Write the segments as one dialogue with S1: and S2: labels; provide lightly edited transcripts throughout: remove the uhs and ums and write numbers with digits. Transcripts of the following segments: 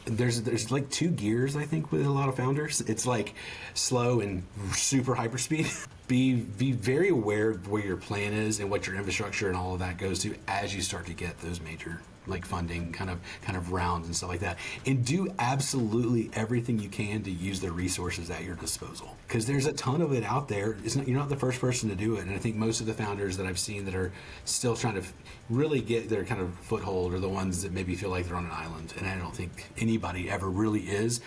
S1: there's like two gears, I think, with a lot of founders. It's like slow and super hyperspeed. Be very aware of where your plan is and what your infrastructure and all of that goes to as you start to get those major like funding kind of rounds and stuff like that. And do absolutely everything you can to use the resources at your disposal. Because there's a ton of it out there. You're not the first person to do it. And I think most of the founders that I've seen that are still trying to really get their kind of foothold are the ones that maybe feel like they're on an island. And I don't think anybody ever really is.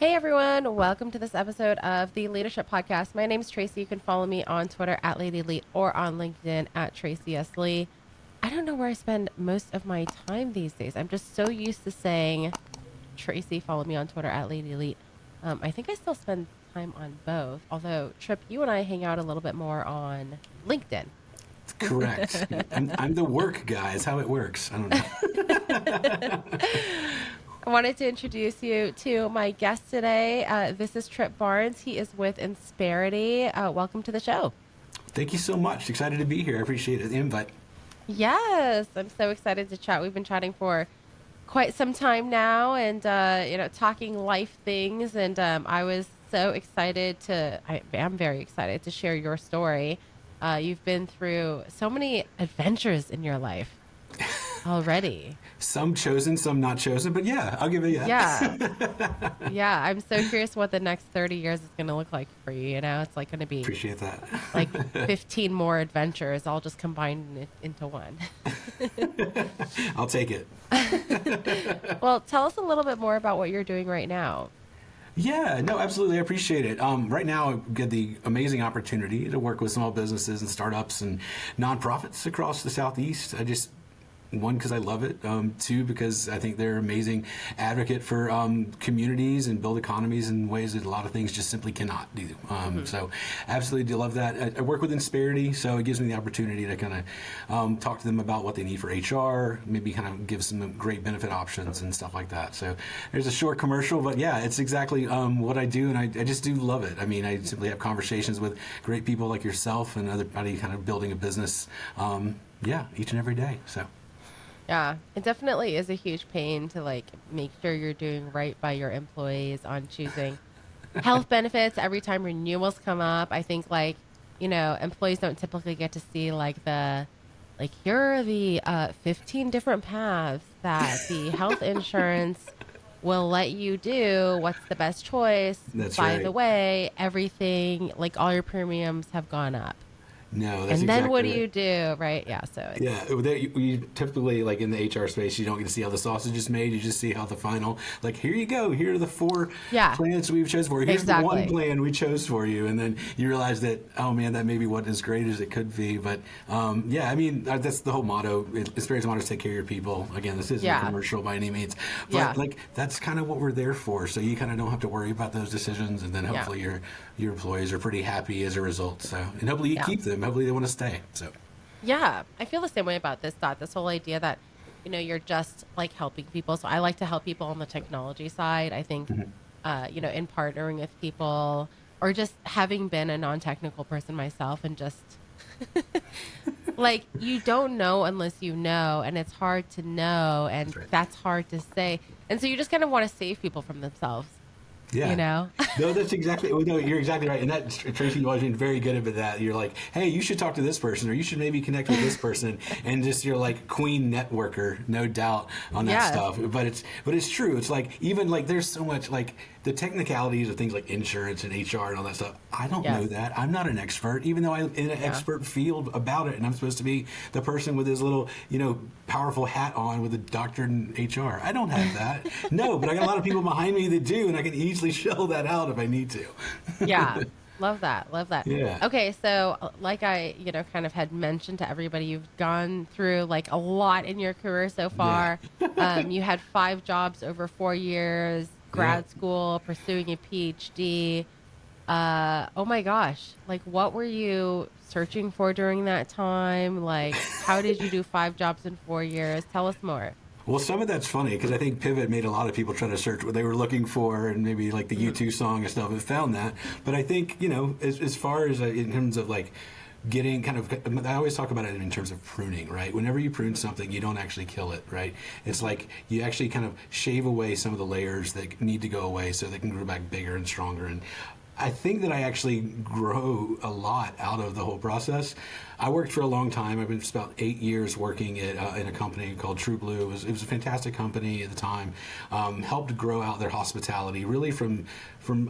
S2: Hey everyone, welcome to this episode of the Leadership Podcast. My name is Tracy. You can follow me on Twitter at LadyLeet or on LinkedIn at Tracy S. Lee. I don't know where I spend most of my time these days. I'm just so used to saying, Tracy, follow me on Twitter at LadyLeet. I think I still spend time on both. Although, Trip, you and I hang out a little bit more on LinkedIn.
S1: Correct. I'm the work guy. Is how it works. I don't know.
S2: I wanted to introduce you to my guest today. This is Trip Barnes. He is with Insperity. Welcome to the show.
S1: Thank you so much. Excited to be here. I appreciate the invite.
S2: Yes, I'm so excited to chat. We've been chatting for quite some time now and, talking life things. And I was so excited I am very excited to share your story. You've been through so many adventures in your life already.
S1: Some chosen, some not chosen, but yeah, I'll give it a
S2: yeah. Yeah, I'm so curious what the next 30 years is going to look like for you. You know, it's like going to be
S1: appreciate that.
S2: Like 15 more adventures, all just combined into one.
S1: I'll take it.
S2: Well, tell us a little bit more about what you're doing right now.
S1: Yeah, no, absolutely. I appreciate it. Right now, I get the amazing opportunity to work with small businesses and startups and nonprofits across the Southeast. One, because I love it. Two, because I think they're an amazing advocate for communities and build economies in ways that a lot of things just simply cannot do. So absolutely do love that. I work with Insperity, so it gives me the opportunity to kind of talk to them about what they need for HR, maybe kind of give some great benefit options and stuff like that. So there's a short commercial, but yeah, it's exactly what I do, and I just do love it. I mean, I simply have conversations with great people like yourself and everybody kind of building a business, each and every day. So.
S2: Yeah, it definitely is a huge pain to like make sure you're doing right by your employees on choosing health benefits every time renewals come up. I think employees don't typically get to see here are the 15 different paths that the health insurance will let you do. What's the best choice?
S1: That's
S2: by
S1: right.
S2: the way, everything, all your premiums have gone up.
S1: No, that's
S2: and then
S1: exactly
S2: what do
S1: right.
S2: you do, right? Yeah, so
S1: you typically, like in the HR space, you don't get to see how the sausage is made. You just see how the final, here you go. Here are the four plans we've chosen for you. Here's the one plan we chose for you. And then you realize that, oh man, that maybe wasn't as great as it could be. But that's the whole motto. Inspiration's motto is take care of your people. Again, this isn't a commercial by any means. But that's kind of what we're there for. So you kind of don't have to worry about those decisions. And then hopefully your employees are pretty happy as a result. So, and hopefully you keep them. Hopefully they want to stay. So,
S2: yeah, I feel the same way about this whole idea that, you're just like helping people. So I like to help people on the technology side. I think, in partnering with people or just having been a non-technical person myself and just you don't know unless you know, and it's hard to know. And that's hard to say. And so you just kind of want to save people from themselves.
S1: Yeah. No, that's exactly. No, you're exactly right. And that Tracy, you've always been very good at that. You're like, hey, you should talk to this person, or you should maybe connect with this person, and just you're like queen networker, no doubt on that stuff. But it's true. It's even there's so much the technicalities of things like insurance and HR and all that stuff. I don't know that. I'm not an expert, even though I'm in an expert field about it, and I'm supposed to be the person with his little, powerful hat on with a doctor in HR. I don't have that. No, but I got a lot of people behind me that do, and I can easily shell that out if I need to.
S2: Yeah. Love that.
S1: Yeah.
S2: Okay. So like I, kind of had mentioned to everybody, you've gone through a lot in your career so far. Yeah. You had 5 jobs over 4 years, grad school, pursuing a PhD. Oh my gosh. What were you searching for during that time? How did you do 5 jobs in 4 years? Tell us more.
S1: Well, some of that's funny because I think Pivot made a lot of people try to search what they were looking for, and maybe the U2 song and stuff and found that. But I think, as far as in terms of getting kind of, I always talk about it in terms of pruning, right? Whenever you prune something, you don't actually kill it, right? It's like you actually kind of shave away some of the layers that need to go away so they can grow back bigger and stronger. And I think that I actually grow a lot out of the whole process. I worked for a long time. I've been just about 8 years working in a company called True Blue. It was a fantastic company at the time. Helped grow out their hospitality, really from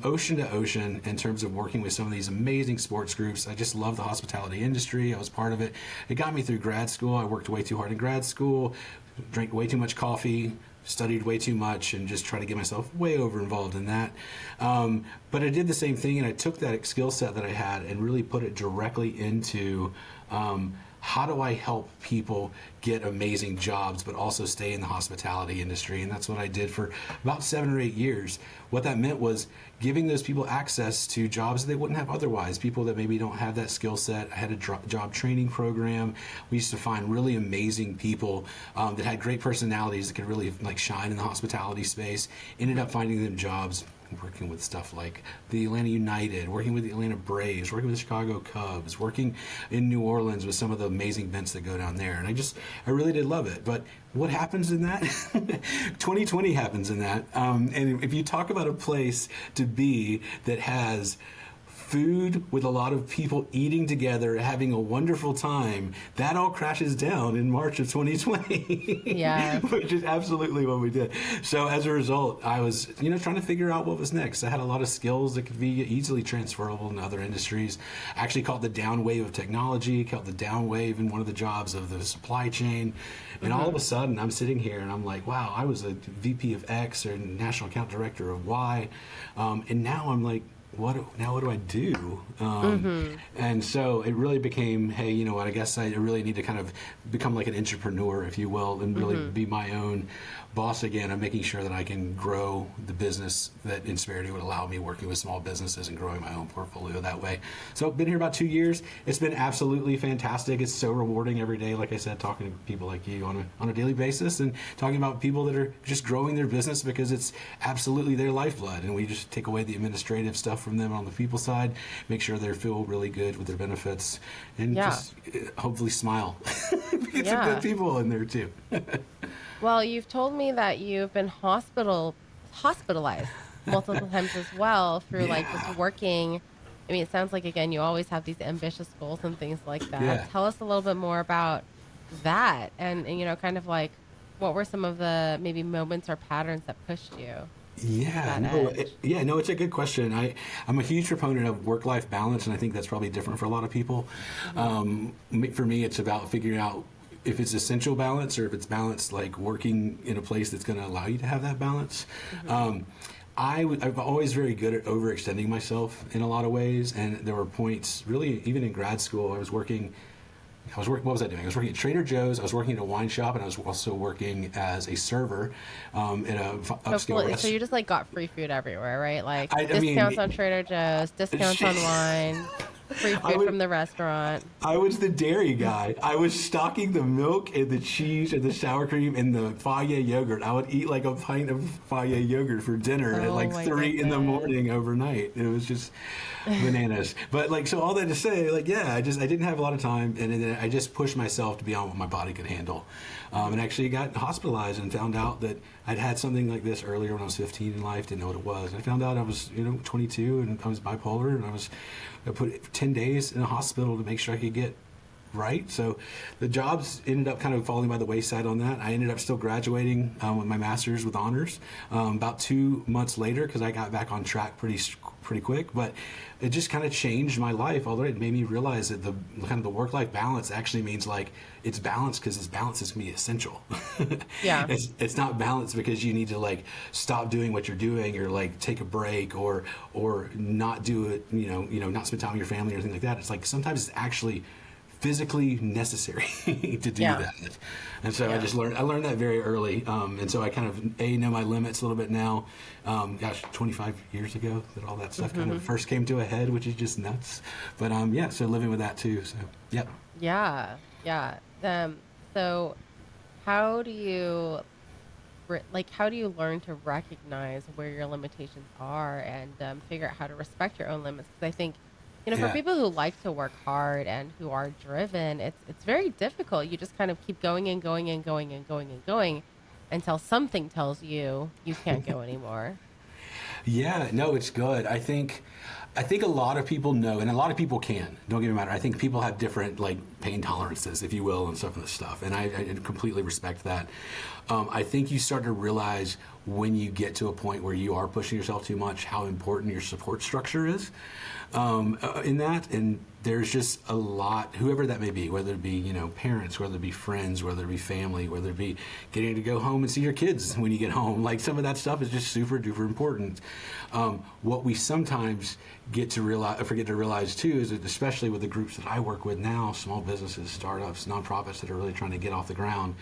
S1: ocean to ocean in terms of working with some of these amazing sports groups. I just love the hospitality industry. I was part of it. It got me through grad school. I worked way too hard in grad school, drank way too much coffee, studied way too much, and just tried to get myself way over involved in that. But I did the same thing, and I took that skill set that I had and really put it directly into how do I help people get amazing jobs but also stay in the hospitality industry. And that's what I did for about 7 or 8 years. What that meant was giving those people access to jobs that they wouldn't have otherwise, people that maybe don't have that skill set. I had a job training program. We used to find really amazing people that had great personalities that could really like shine in the hospitality space. Ended up finding them jobs working with stuff like the Atlanta United, working with the Atlanta Braves, working with the Chicago Cubs, working in New Orleans with some of the amazing events that go down there. And I really did love it. But what happens in that? 2020 happens in that. And if you talk about a place to be that has food with a lot of people eating together, having a wonderful time, that all crashes down in March of 2020.
S2: Yeah.
S1: Which is absolutely what we did. So as a result, I was, trying to figure out what was next. I had a lot of skills that could be easily transferable in other industries. I actually caught the down wave of technology, caught the down wave in one of the jobs of the supply chain. And all of a sudden, I'm sitting here and I'm like, wow, I was a VP of X or national account director of Y. And now I'm like, what do I do? And so it really became, hey, you know what, I guess I really need to kind of become like an entrepreneur, if you will, and really be my own boss again. I'm making sure that I can grow the business that Insperity would allow me, working with small businesses and growing my own portfolio that way. So I've been here about 2 years. It's been absolutely fantastic. It's so rewarding every day, like I said, talking to people like you on a daily basis and talking about people that are just growing their business because it's absolutely their lifeblood. And we just take away the administrative stuff from them on the people side, make sure they feel really good with their benefits, and just hopefully smile. Get some good people in there too.
S2: Well, you've told me that you've been hospitalized multiple times as well through like just working. I mean, it sounds like, again, you always have these ambitious goals and things like that.
S1: Yeah.
S2: Tell us a little bit more about that and kind of like what were some of the maybe moments or patterns that pushed you?
S1: It's a good question. I'm a huge proponent of work-life balance, and I think that's probably different for a lot of people. For me, it's about figuring out if it's essential balance or if it's balance like working in a place that's going to allow you to have that balance. I'm always very good at overextending myself in a lot of ways, and there were points, really, even in grad school, I was working. What was I doing? I was working at Trader Joe's. I was working at a wine shop, and I was also working as a server in a upscale restaurant.
S2: So you just like got free food everywhere, right? Like discounts on Trader Joe's, discounts on wine, free food from the restaurant.
S1: I was the dairy guy. I was stocking the milk and the cheese and the sour cream and the Fage yogurt. I would eat like a pint of Fage yogurt for dinner at like 3 in the morning overnight. It was just bananas. But so all that to say, I didn't have a lot of time, and then I just pushed myself beyond what my body could handle. And actually got hospitalized and found out that I'd had something like this earlier when I was 15 in life, didn't know what it was. I found out I was 22 and I was bipolar, and I put 10 days in a hospital to make sure I could get right. So the jobs ended up kind of falling by the wayside on that. I ended up still graduating with my master's with honors about 2 months later because I got back on track pretty quick. But it just kind of changed my life. Although it made me realize that the kind of the work-life balance actually means it's balanced because this balance is going to be essential.
S2: Yeah.
S1: It's not balanced because you need to stop doing what you're doing or take a break or not do it, not spend time with your family or anything like that. It's sometimes it's actually physically necessary to do that. And so I learned that very early. And so I kind of know my limits a little bit now. 25 years ago that all that stuff kind of first came to a head, which is just nuts. But so living with that too. So yep.
S2: Yeah. So how do you learn to recognize where your limitations are and figure out how to respect your own limits? Because I think For
S1: Yeah.
S2: people who like to work hard and who are driven, it's very difficult. You just kind of keep going and going and going and going and going until something tells you you can't go anymore.
S1: Yeah, no, it's good. I think a lot of people know, and a lot of people can. Don't get me wrong. I think people have different like pain tolerances, if you will, and some of this stuff, and I completely respect that. I think you start to realize when you get to a point where you are pushing yourself too much, how important your support structure is in that. And there's just a lot, whoever that may be, whether it be parents, whether it be friends, whether it be family, whether it be getting to go home and see your kids when you get home. Like some of that stuff is just super duper important. What we sometimes forget to realize too is that, especially with the groups that I work with now, small businesses, startups, nonprofits that are really trying to get off the ground,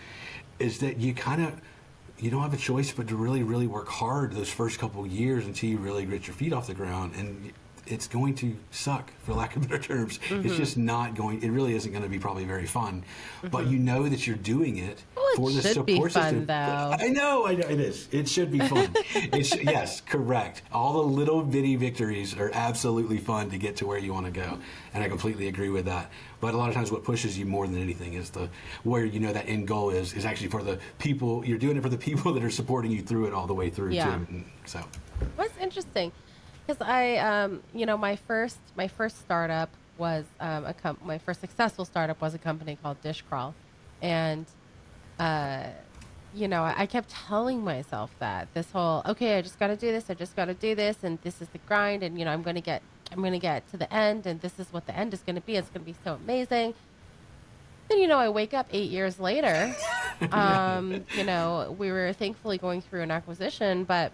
S1: is that you don't have a choice but to really, really work hard those first couple of years until you really get your feet off the ground. And it's going to suck, for lack of better terms. It's just not going. It really isn't going to be probably very fun. But you know that you're doing it for the
S2: Should be
S1: support
S2: fun,
S1: system.
S2: though.
S1: I know it is. It should be fun. Yes, correct. All the little bitty victories are absolutely fun to get to where you want to go, and I completely agree with that. But a lot of times, what pushes you more than anything is where that end goal is actually for the people. You're doing it for the people that are supporting you through it all the way through
S2: Yeah.
S1: too. And so.
S2: What's interesting, because my first startup was my first successful startup was a company called Dish Crawl, and I kept telling myself that this whole, okay, I just got to do this, and this is the grind, and I'm gonna get to the end, and this is what the end is gonna be. It's gonna be so amazing. Then I wake up 8 years later. We were thankfully going through an acquisition, but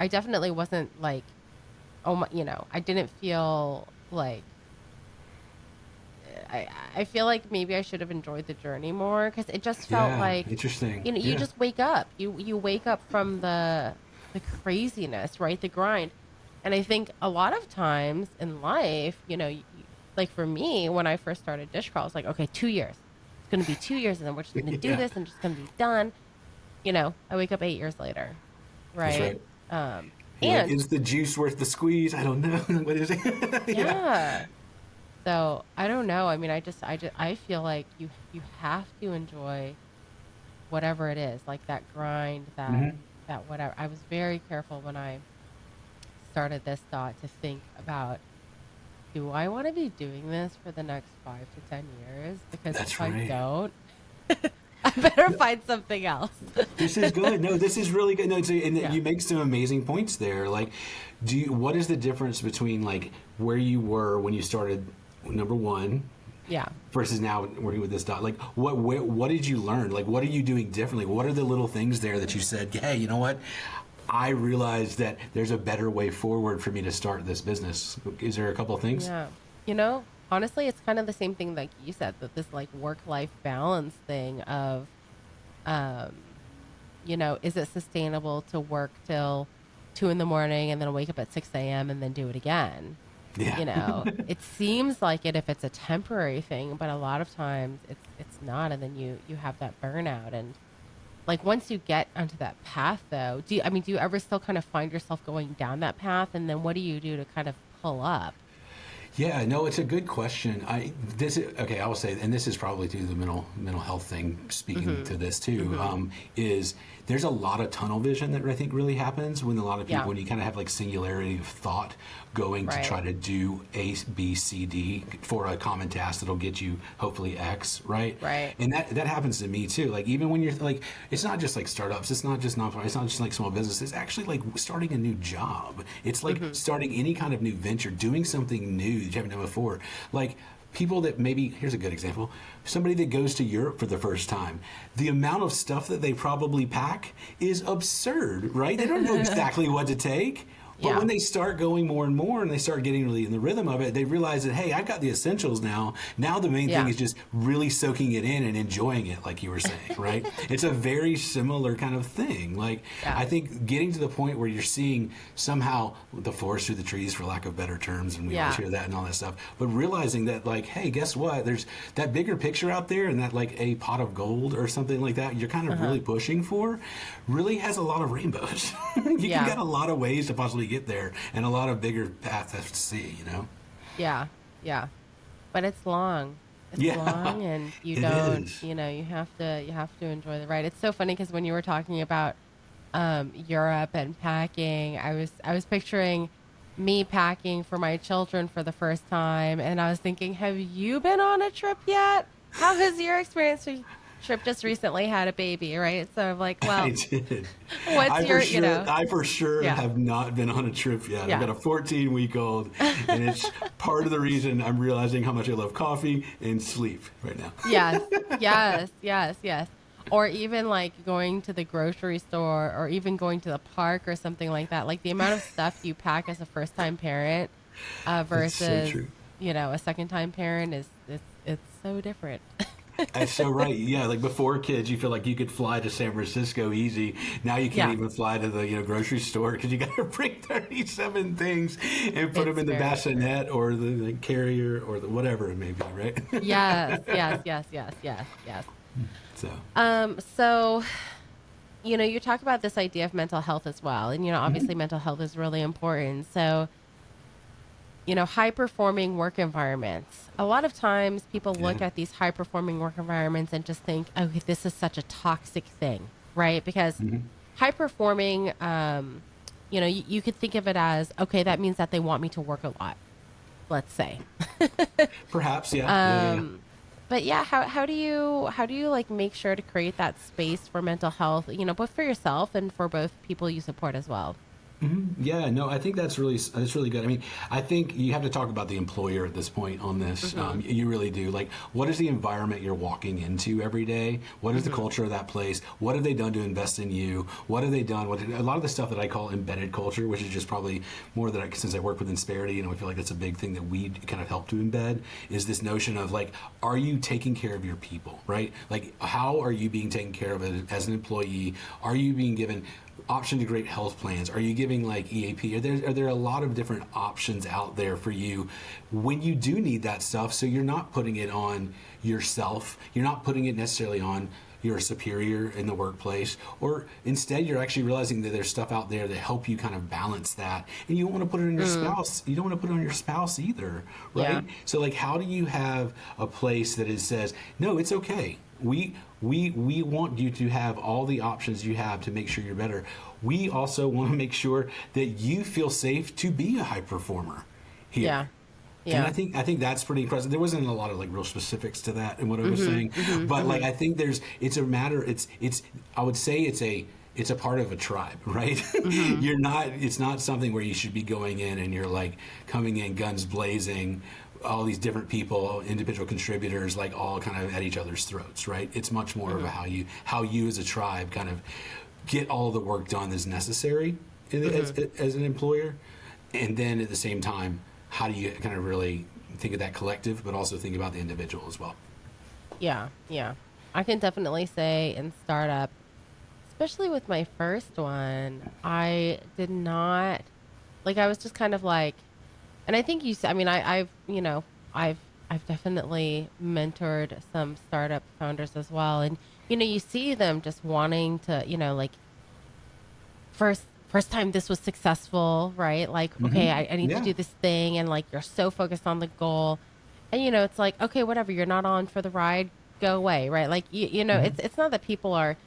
S2: I definitely wasn't like, I didn't feel like, I feel like maybe I should have enjoyed the journey more, because it just felt like,
S1: interesting.
S2: you just wake up. You wake up from the craziness, right? The grind. And I think a lot of times in life, like for me, when I first started Dish Crawl, I was like, okay, 2 years. It's going to be 2 years, and then we're just going to do this, and just going to be done. I wake up 8 years later, right?
S1: That's right.
S2: And
S1: is the juice worth the squeeze? I don't know. What is it?
S2: yeah. So I don't know. I mean, I feel like you have to enjoy whatever it is, like that grind, that whatever. I was very careful when I started this thought to think about, do I want to be doing this for the next 5 to 10 years? Because
S1: That's
S2: if
S1: right.
S2: I don't, I better find something else.
S1: This is good. No, this is really good. No,
S2: Yeah.
S1: you make some amazing points there. Like, what is the difference between like where you were when you started number one,
S2: Yeah.
S1: versus now working with this dot? Like, what did you learn? Like, what are you doing differently? What are the little things there that you said, hey, you know what? I realized that there's a better way forward for me to start this business. Is there a couple of things?
S2: Yeah. Honestly, it's kind of the same thing like you said, that this like work-life balance thing of, is it sustainable to work till 2 a.m. and then wake up at 6 a.m. and then do it again?
S1: Yeah.
S2: It seems like it if it's a temporary thing, but a lot of times it's not, and then you have that burnout. And like once you get onto that path, though, do you ever still kind of find yourself going down that path, and then what do you do to kind of pull up?
S1: Yeah, no, it's a good question. I will say, and this is probably to the mental health thing. Speaking to this too, is there's a lot of tunnel vision that I think really happens when a lot of people, when you kind of have like singularity of thought going to try to do A, B, C, D for a common task that'll get you hopefully X, right?
S2: Right.
S1: And that happens to me too. Like even when you're like, it's not just like startups, it's not just nonprofit, it's not just like small business. It's actually like starting a new job. It's like starting any kind of new venture, doing something new that you haven't done before. Like people that here's a good example, somebody that goes to Europe for the first time, the amount of stuff that they probably pack is absurd, right? They don't know exactly what to take. But when they start going more and more and they start getting really in the rhythm of it, they realize that, hey, I've got the essentials now. Now the main thing is just really soaking it in and enjoying it, like you were saying, right? It's a very similar kind of thing. Like, I think getting to the point where you're seeing somehow the forest through the trees, for lack of better terms, and we always hear that and all that stuff, but realizing that, like, hey, guess what? There's that bigger picture out there, and that, like, a pot of gold or something like that you're kind of really pushing for really has a lot of rainbows. You can get a lot of ways to possibly get there and a lot of bigger paths to see,
S2: Yeah. Yeah. But it's long. It's
S1: Yeah,
S2: long and you
S1: it
S2: don't,
S1: is.
S2: you have to enjoy the ride. It's so funny because when you were talking about Europe and packing, I was picturing me packing for my children for the first time and I was thinking, have you been on a trip yet? How has your experience with trip just recently had a baby, right? So I'm like,
S1: I
S2: well,
S1: did.
S2: what's your,
S1: I for sure
S2: yeah.
S1: have not been on a trip yet. I've
S2: Yeah.
S1: got a 14-week-old, and it's part of the reason I'm realizing how much I love coffee and sleep right now.
S2: Yes, yes, yes, yes. Or even like going to the grocery store or even going to the park or something like that. Like the amount of stuff you pack as a first time parent
S1: That's so
S2: versus,
S1: true.
S2: a second time parent is it's so different.
S1: That's so right. Yeah, like before kids, you feel like you could fly to San Francisco easy. Now you can't
S2: Yeah,
S1: even fly to the grocery store because you got to bring 37 things and put them
S2: it's
S1: in the
S2: very true.
S1: bassinet or the carrier or the whatever it may be, right?
S2: Yes, yes, yes, yes, yes, yes.
S1: So,
S2: So, you talk about this idea of mental health as well. And, obviously mental health is really important. So, high performing work environments. A lot of times people
S1: yeah.
S2: look at these high performing work environments and just think, oh, this is such a toxic thing, right? Because high performing, you could think of it as, okay, that means that they want me to work a lot, let's say.
S1: Perhaps, yeah. Yeah, yeah.
S2: Um, but yeah, how do you like make sure to create that space for mental health, both for yourself and for both people you support as well?
S1: Yeah, no, I think that's really good. I mean, I think you have to talk about the employer at this point on this.
S2: Hmm.
S1: You really do. Like, what is the environment you're walking into every day? What is the
S2: Hmm.
S1: culture of that place? What have they done to invest in you? What have they done? A lot of the stuff that I call embedded culture, which is just probably more that since I work with Insperity, I feel like that's a big thing that we kind of help to embed is this notion of like, are you taking care of your people, right? Like, how are you being taken care of as an employee? Are you being given option to great health plans? Are you giving like EAP? Are there a lot of different options out there for you when you do need that stuff? So you're not putting it on yourself. You're not putting it necessarily on your superior in the workplace, or instead you're actually realizing that there's stuff out there that help you kind of balance that, and you don't want to put it on your
S2: Mm,
S1: spouse. You don't want to put it on your spouse either,
S2: yeah.
S1: right? So like, how do you have a place that says, no, it's okay. We want you to have all the options you have to make sure you're better. We also want to make sure that you feel safe to be a high performer here.
S2: Yeah.
S1: And
S2: Yeah.
S1: I think that's pretty impressive. There wasn't a lot of like real specifics to that in what I was
S2: Hmm.
S1: saying,
S2: Hmm.
S1: but like
S2: Hmm.
S1: I think it's a matter. It's I would say it's a part of a tribe, right?
S2: Hmm.
S1: It's not something where you should be going in and you're like coming in guns blazing, all these different people, individual contributors, like all kind of at each other's throats, right? It's much more of a
S2: Hmm.
S1: how you as a tribe kind of get all the work done that's necessary
S2: Hmm.
S1: as an employer, and then at the same time, how do you kind of really think of that collective, but also think about the individual as well?
S2: Yeah. Yeah. I can definitely say in startup, especially with my first one, I did not like, I was just kind of like, and I think I mean, I've, I've definitely mentored some startup founders as well. And, you see them just wanting to, like first time this was successful, right? Like, okay, I need to
S1: Yeah.
S2: do this thing. And like, you're so focused on the goal. And, it's like, okay, whatever, you're not on for the ride, go away, right? Like, it's not that people are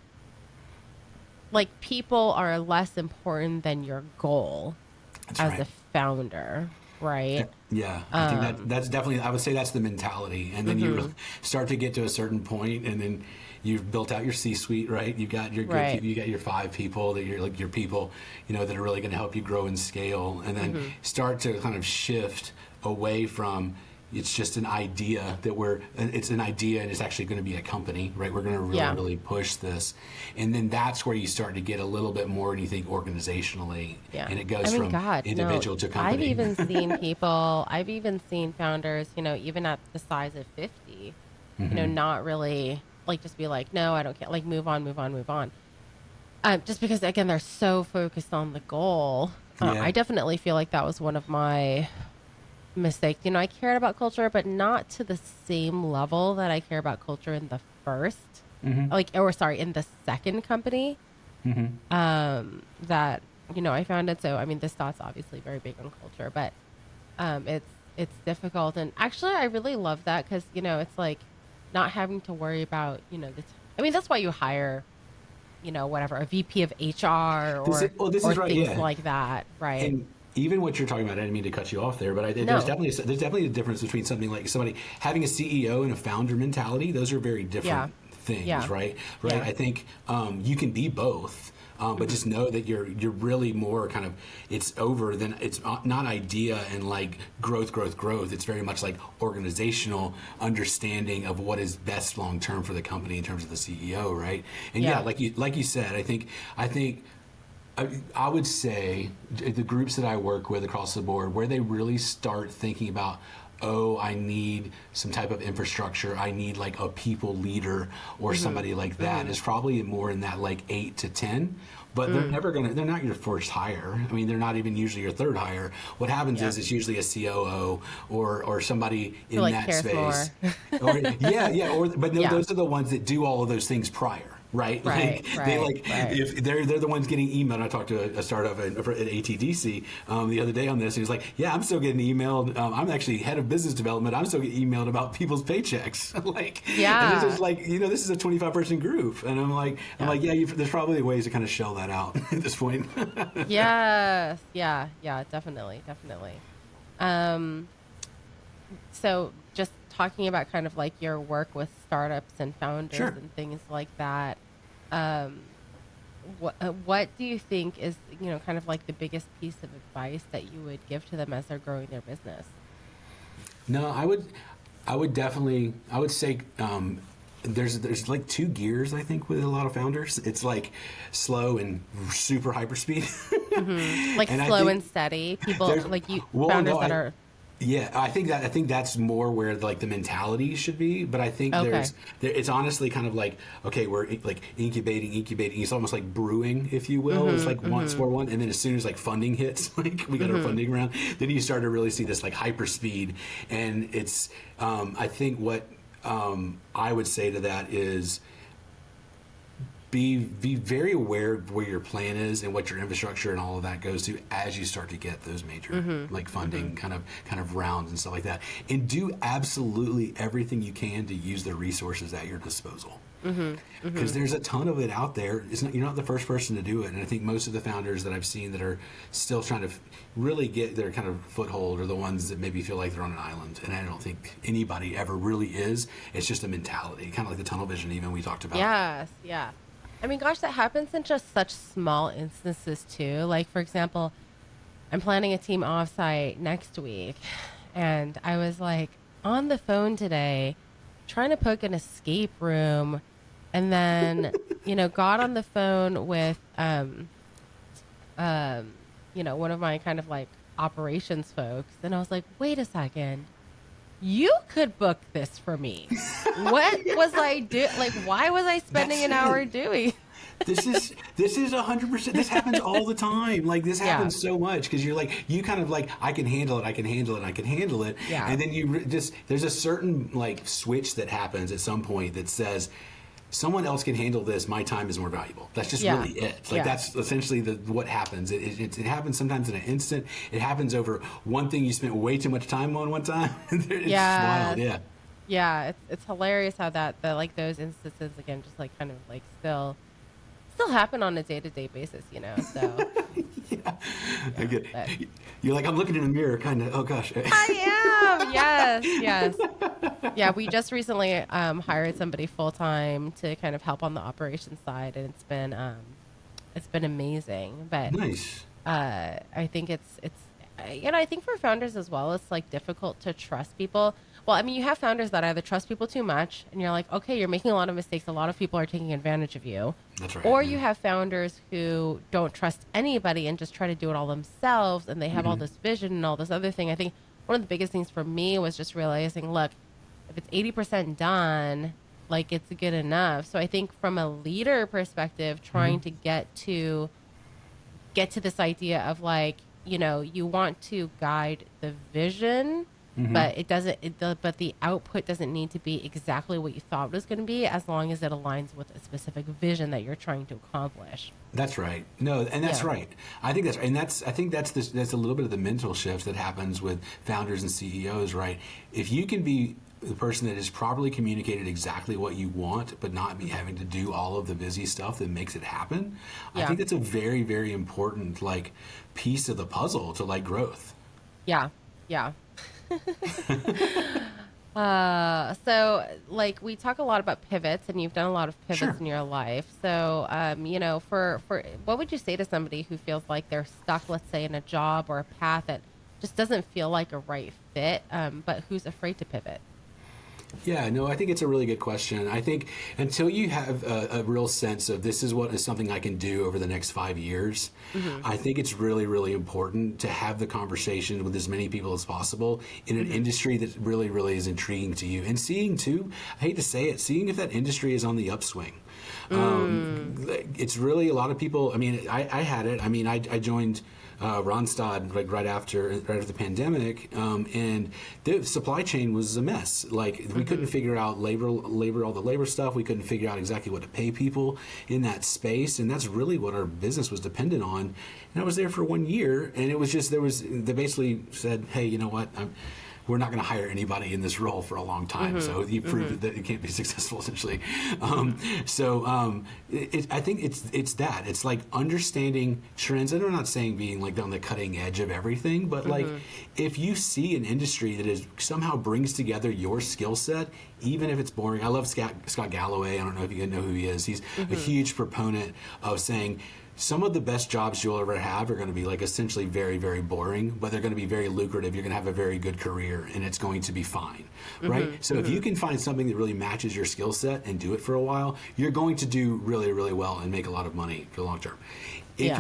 S2: less important than your goal
S1: That's
S2: as a
S1: right.
S2: founder, right?
S1: Yeah, I think
S2: Um,
S1: that's definitely. I would say that's the mentality, and then you really
S2: mhm,
S1: start to get to a certain point, and then you've built out your C-suite, right? You got your good
S2: right.
S1: people, you got your 5 people that you're like your people, that are really going to help you grow and scale, and then
S2: Mhm,
S1: start to kind of shift away from. It's just an idea it's an idea and it's actually going to be a company, right? We're going to really,
S2: yeah.
S1: really push this. And then that's where you start to get a little bit more, and you think organizationally,
S2: Yeah.
S1: and it
S2: I
S1: goes
S2: mean,
S1: from
S2: God, no.
S1: individual to
S2: I've
S1: company.
S2: even seen people, I've even seen founders, even at the size of 50, not really like just be like, no, I don't care. Like, move on, move on, move on. Just because, again, they're so focused on the goal.
S1: Yeah.
S2: I definitely feel like that was one of my mistakes. I cared about culture, but not to the same level that I care about culture in the first, like, or sorry, in the second company that I founded. So I mean, this thought's obviously very big on culture, but it's it's difficult. And actually, I really love that because, it's like not having to worry about, I mean, that's why you hire, whatever, a VP of HR
S1: This
S2: or
S1: is right,
S2: things
S1: yeah.
S2: like that, right?
S1: And even what you're talking about, I didn't mean to cut you off there, but
S2: No.
S1: there's definitely a difference between something like somebody having a CEO and a founder mentality. Those are very
S2: Yeah.
S1: different things,
S2: Yeah.
S1: right? Right.
S2: Yeah.
S1: I think you can be both. But
S2: Hmm.
S1: just know that you're really more kind of it's over than it's not idea and like growth. It's very much like organizational understanding of what is best long term for the company in terms of the CEO, right? And yeah,
S2: Yeah.
S1: like you said, I think I would say the groups that I work with across the board, where they really start thinking about, oh, I need some type of infrastructure, I need like a people leader or
S2: Hmm.
S1: somebody like that,
S2: Hmm.
S1: is probably more in that like 8 to 10. But
S2: Mm.
S1: they're not your first hire. I mean, they're not even usually your third hire. What happens
S2: Yeah.
S1: is it's usually a COO or somebody
S2: Who
S1: in
S2: like
S1: that
S2: cares
S1: space.
S2: more.
S1: Or, yeah, but no,
S2: Yeah.
S1: those are the ones that do all of those things prior. Right,
S2: Right.
S1: like they
S2: Right.
S1: like
S2: Right.
S1: if they're the ones getting emailed. I talked to a startup at ATDC the other day on this. And he was like, "Yeah, I'm still getting emailed. I'm actually head of business development. I'm still getting emailed about people's paychecks. Like, and this
S2: Yeah.
S1: is like, this is a 25-person group, and I'm
S2: Yeah.
S1: like, yeah, there's probably ways to kind of shell that out at this point.
S2: Yes. Yeah. Yeah. Definitely. Definitely. Um, so just talking about kind of like your work with startups and founders
S1: Sure.
S2: and things like that. Um, what do you think is, kind of like the biggest piece of advice that you would give to them as they're growing their business?
S1: No, I would definitely, I would say, there's like two gears I think with a lot of founders. It's like slow and super hyperspeed,
S2: Like
S1: and I
S2: slow
S1: think
S2: and steady people
S1: there's
S2: like you
S1: well,
S2: founders
S1: no,
S2: that are
S1: yeah, I think that's more where like the mentality should be. But I think
S2: okay.
S1: it's honestly kind of like, okay, we're like incubating. It's almost like brewing, if you will. It's
S2: Mhm.
S1: like once
S2: Mhm.
S1: more one, and then as soon as like funding hits, like we got our
S2: Mhm.
S1: funding round, then you start to really see this like hyper speed. And it's I think what I would say to that is be very aware of where your plan is and what your infrastructure and all of that goes to as you start to get those major
S2: Mhm.
S1: like funding
S2: Mhm.
S1: kind of rounds and stuff like that, and do absolutely everything you can to use the resources at your disposal,
S2: Mhm.
S1: because
S2: Mhm.
S1: there's a ton of it out there. You're not the first person to do it, and I think most of the founders that I've seen that are still trying to really get their kind of foothold are the ones that maybe feel like they're on an island, and I don't think anybody ever really is. It's just a mentality, kind of like the tunnel vision even we talked about.
S2: Yes, yeah. I mean, gosh, that happens in just such small instances too. Like, for example, I'm planning a team offsite next week, and I was like on the phone today trying to book an escape room, and then, got on the phone with one of my kind of like operations folks, and I was like, wait a second. You could book this for me. What was I do? Like, why was I spending
S1: That's
S2: an hour
S1: it.
S2: doing?
S1: This is 100%. This happens all the time. Like this
S2: Yeah,
S1: happens so much because you kind of like, I can handle it, I can handle it, I can handle it,
S2: yeah,
S1: and then just there's a certain like switch that happens at some point that says someone else can handle this. My time is more valuable. That's just
S2: yeah,
S1: really it. Like
S2: yeah,
S1: that's essentially what happens. It happens sometimes in an instant. It happens over one thing you spent way too much time on one time. It's wild.
S2: yes,
S1: Yeah.
S2: yeah. It's hilarious how that like those instances again just like kind of like still happen on a day to day basis. So
S1: Yeah. I
S2: yeah,
S1: get.
S2: but
S1: You're like, I'm looking in the mirror, kind of. Oh gosh.
S2: I am. Yes, yes. Yeah, we just recently hired somebody full time to kind of help on the operations side, and it's been amazing. But
S1: Nice.
S2: I think I think for founders as well, it's like difficult to trust people. Well, I mean, you have founders that either trust people too much, and you're like, okay, you're making a lot of mistakes. A lot of people are taking advantage of you.
S1: That's right.
S2: Or
S1: Yeah.
S2: you have founders who don't trust anybody and just try to do it all themselves, and they have all
S1: Hmm.
S2: this vision and all this other thing. I think one of the biggest things for me was just realizing, look, if it's 80% done, like it's good enough. So I think from a leader perspective,
S1: Hmm.
S2: trying to get to this idea of like, you want to guide the vision, but but the output doesn't need to be exactly what you thought it was going to be, as long as it aligns with a specific vision that you're trying to accomplish.
S1: That's right. No, and that's
S2: Yeah.
S1: right. I think that's a little bit of the mental shift that happens with founders and CEOs, right? If you can be the person that has properly communicated exactly what you want, but not be having to do all of the busy stuff that makes it happen, I
S2: Yeah.
S1: think that's a very, very important like piece of the puzzle to like growth.
S2: Yeah. Yeah. So like we talk a lot about pivots, and you've done a lot of pivots
S1: Sure.
S2: in your life. So, for what would you say to somebody who feels like they're stuck, let's say, in a job or a path that just doesn't feel like a right fit, but who's afraid to pivot?
S1: Yeah, no, I think it's a really good question. I think until you have a real sense of this is what is something I can do over the next 5 years, I think it's really, really important to have the conversation with as many people as possible in an industry that really, really is intriguing to you. And seeing too, I hate to say it, seeing if that industry is on the upswing. It's really a lot of people. I mean, I had it. I mean, I joined Randstad like right after the pandemic, and the supply chain was a mess. Like we couldn't figure out all the labor stuff. We couldn't figure out exactly what to pay people in that space, and that's really what our business was dependent on. And I was there for 1 year, and it was just they basically said, "Hey, you know what? We're not going to hire anybody in this role for a long time. So you proved that you can't be successful, essentially." I think it's that. It's like understanding trends. And I'm not saying being like on the cutting edge of everything, but like if you see an industry that is somehow brings together your skill set, even if it's boring. I love Scott Galloway. I don't know if you know who he is. He's a huge proponent of saying, some of the best jobs you'll ever have are going to be like essentially very, very boring, but they're going to be very lucrative. You're going to have a very good career, and it's going to be fine, right? So if you can find something that really matches your skill set and do it for a while, you're going to do really, really well and make a lot of money for the long term. If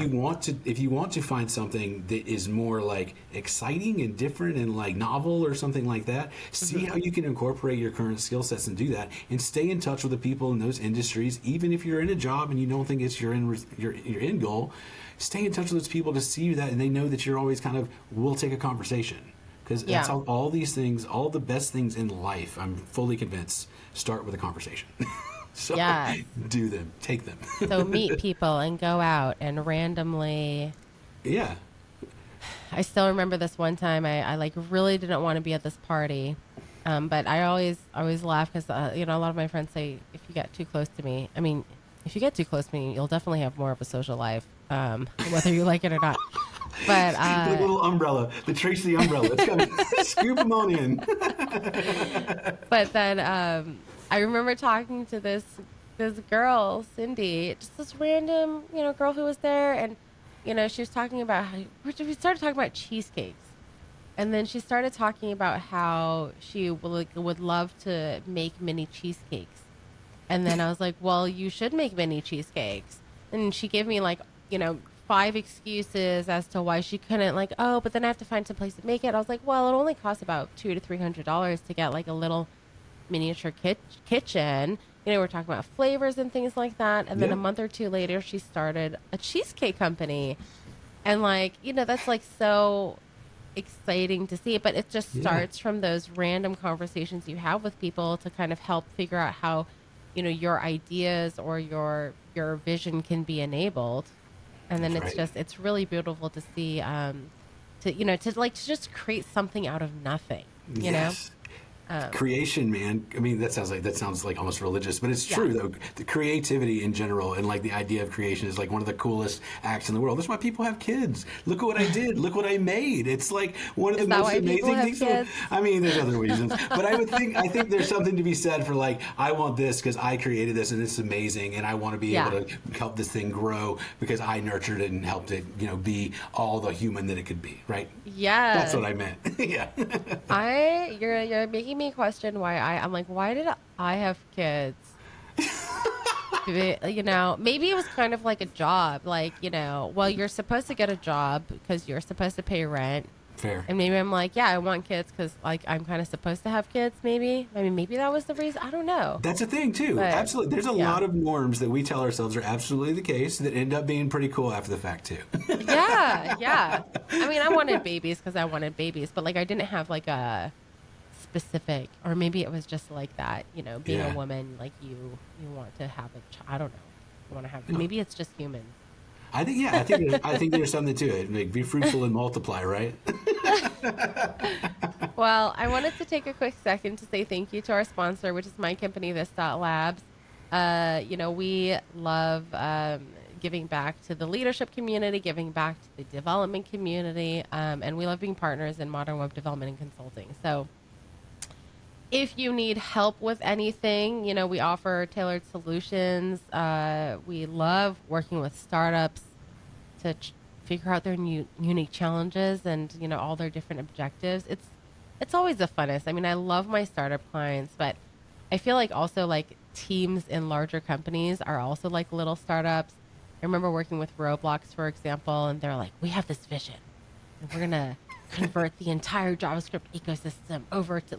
S1: you want to find something that is more like exciting and different and like novel or something like that, see how you can incorporate your current skill sets and do that, and stay in touch with the people in those industries. Even if you're in a job and you don't think it's your end goal, stay in touch with those people to see that, and they know that you're always kind of will take a conversation, because that's how all these things, all the best things in life, I'm fully convinced, start with a conversation. So do them, take them.
S2: So meet people and go out and randomly.
S1: Yeah.
S2: I still remember this one time I like really didn't want to be at this party. But I always laugh because, a lot of my friends say, if you get too close to me, if you get too close to me, you'll definitely have more of a social life, whether you like it or not. But
S1: the little umbrella, the Tracy umbrella, it's coming. Scoop them on in.
S2: But then I remember talking to this girl, Cindy, just this random, girl who was there, and she was talking about we started talking about cheesecakes, and then she started talking about how she would love to make mini cheesecakes, and then I was like, well, you should make mini cheesecakes, and she gave me 5 excuses as to why she couldn't, but then I have to find some place to make it. I was like, well, it only costs about $200 to $300 to get like a little miniature kitchen. We're talking about flavors and things like that. And then a month or two later, she started a cheesecake company. And that's so exciting to see. But it just starts from those random conversations you have with people to kind of help figure out how, your ideas or your vision can be enabled. And then it's really beautiful to see, to just create something out of nothing, you know?
S1: Creation, man. I mean, that sounds like almost religious, but it's true though. The creativity in general and the idea of creation is one of the coolest acts in the world. That's why people have kids. Look at what I did. Look what I made. It's one of the most amazing things. There's other reasons, but I think there's something to be said for I want this because I created this and it's amazing, and I want to be able to help this thing grow because I nurtured it and helped it, be all the human that it could be. Right?
S2: Yeah.
S1: That's what I meant. Yeah.
S2: You're making me question why I'm like, why did I have kids? Maybe it was kind of like a job, well, you're supposed to get a job because you're supposed to pay rent.
S1: Fair.
S2: And maybe I'm like, I want kids because I'm kind of supposed to have kids. Maybe that was the reason. I don't know.
S1: That's a thing too. But, absolutely. There's a lot of norms that we tell ourselves are absolutely the case that end up being pretty cool after the fact too.
S2: Yeah. I wanted babies because I wanted babies, but I didn't have specific, or maybe it was just like that, being a
S1: Yeah.
S2: woman, like you want to have I don't know. You want to have, maybe it's just humans.
S1: I think, yeah, I think there's something to it. Like, be fruitful and multiply, right?
S2: Well, I wanted to take a quick second to say thank you to our sponsor, which is my company, This Dot Labs. We love giving back to the leadership community, giving back to the development community, and we love being partners in modern web development and consulting. So if you need help with anything, we offer tailored solutions. We love working with startups to figure out their unique challenges and, all their different objectives. It's always the funnest. I mean, I love my startup clients, but I feel like also like teams in larger companies are also like little startups. I remember working with Roblox, for example, and they're like, we have this vision and we're going to convert the entire JavaScript ecosystem over to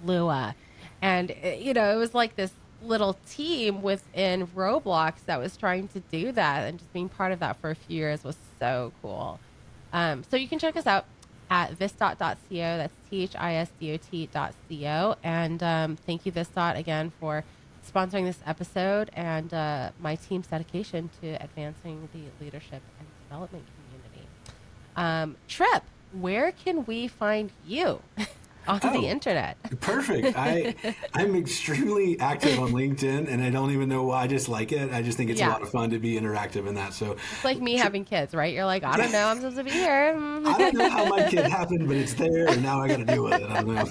S2: Lua. And, it was like this little team within Roblox that was trying to do that, and just being part of that for a few years was so cool. So you can check us out at visdot.co. That's THISDOT.co. And thank you, Visdot, again for sponsoring this episode and my team's dedication to advancing the leadership and development community. Trip, where can we find you on the internet?
S1: Perfect. I'm extremely active on LinkedIn, and I don't even know why. I just like it. I just think it's a lot of fun to be interactive in that. So
S2: it's like me having kids, right? You're like, I don't know, I'm supposed to be here.
S1: I don't know how my kid happened, but it's there, and now I got to deal with it. I don't know.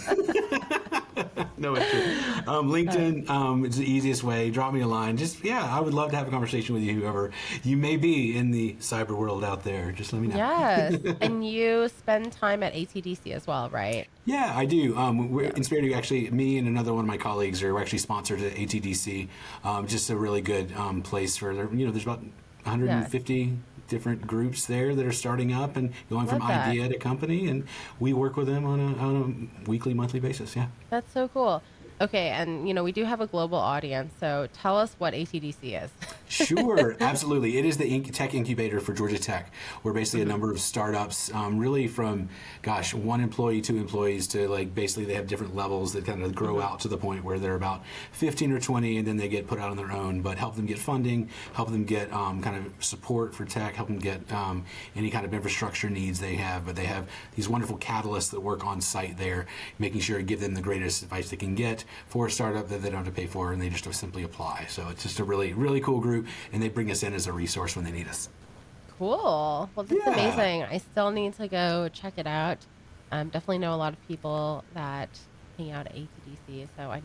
S1: No, it's true. LinkedIn is the easiest way. Drop me a line. I would love to have a conversation with you, whoever you may be in the cyber world out there. Just let me know.
S2: Yes. And you spend time at ATDC as well, right?
S1: Yeah, I do. Insperity, actually, me and another one of my colleagues are actually sponsored at ATDC. Just a really good place for, there's about 150 different groups there that are starting up and going from idea to company, and we work with them on a weekly, monthly basis. Yeah.
S2: That's so cool. Okay, and we do have a global audience, so tell us what ATDC is.
S1: Sure, absolutely. It is the tech incubator for Georgia Tech. We're basically a number of startups, really from, one employee, 2 employees to basically they have different levels that kind of grow out to the point where they're about 15 or 20 and then they get put out on their own, but help them get funding, help them get kind of support for tech, help them get any kind of infrastructure needs they have. But they have these wonderful catalysts that work on site there, making sure to give them the greatest advice they can get for a startup that they don't have to pay for, and they just simply apply. So it's just a really, really cool group, and they bring us in as a resource when they need us.
S2: Cool. Well, that's amazing. I still need to go check it out. Definitely know a lot of people that hang out at ATDC, so I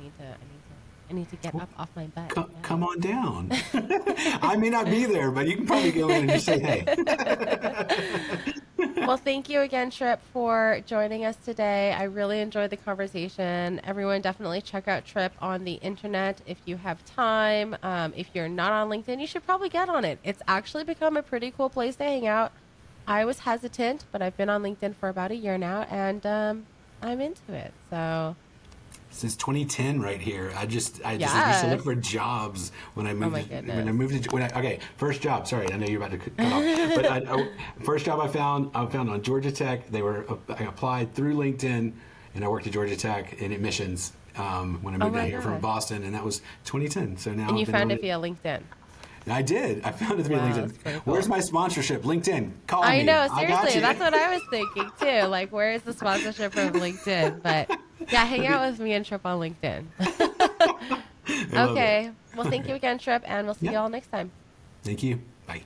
S2: need to get up off my butt.
S1: Come on down. I may not be there, but you can probably go in and just say hey.
S2: Well, thank you again, Trip, for joining us today. I really enjoyed the conversation. Everyone, definitely check out Trip on the internet if you have time. If you're not on LinkedIn, you should probably get on it. It's actually become a pretty cool place to hang out. I was hesitant, but I've been on LinkedIn for about a year now, and I'm into it. So
S1: since 2010, right here. I just used to look for jobs when I moved.
S2: Oh my goodness.
S1: When I moved to first job. Sorry, I know you're about to cut off. But first job I found on Georgia Tech. I applied through LinkedIn, and I worked at Georgia Tech in admissions when I moved out here from Boston, and that was 2010. So now.
S2: And you found it via LinkedIn.
S1: I did. I found it via LinkedIn. Cool. Where's my sponsorship? LinkedIn. Call me.
S2: I know, seriously. That's what I was thinking too. Like, where is the sponsorship from LinkedIn? But yeah, hang out with me and Trip on LinkedIn. Okay. Well, thank you again, Trip, and we'll see you all next time.
S1: Thank you. Bye.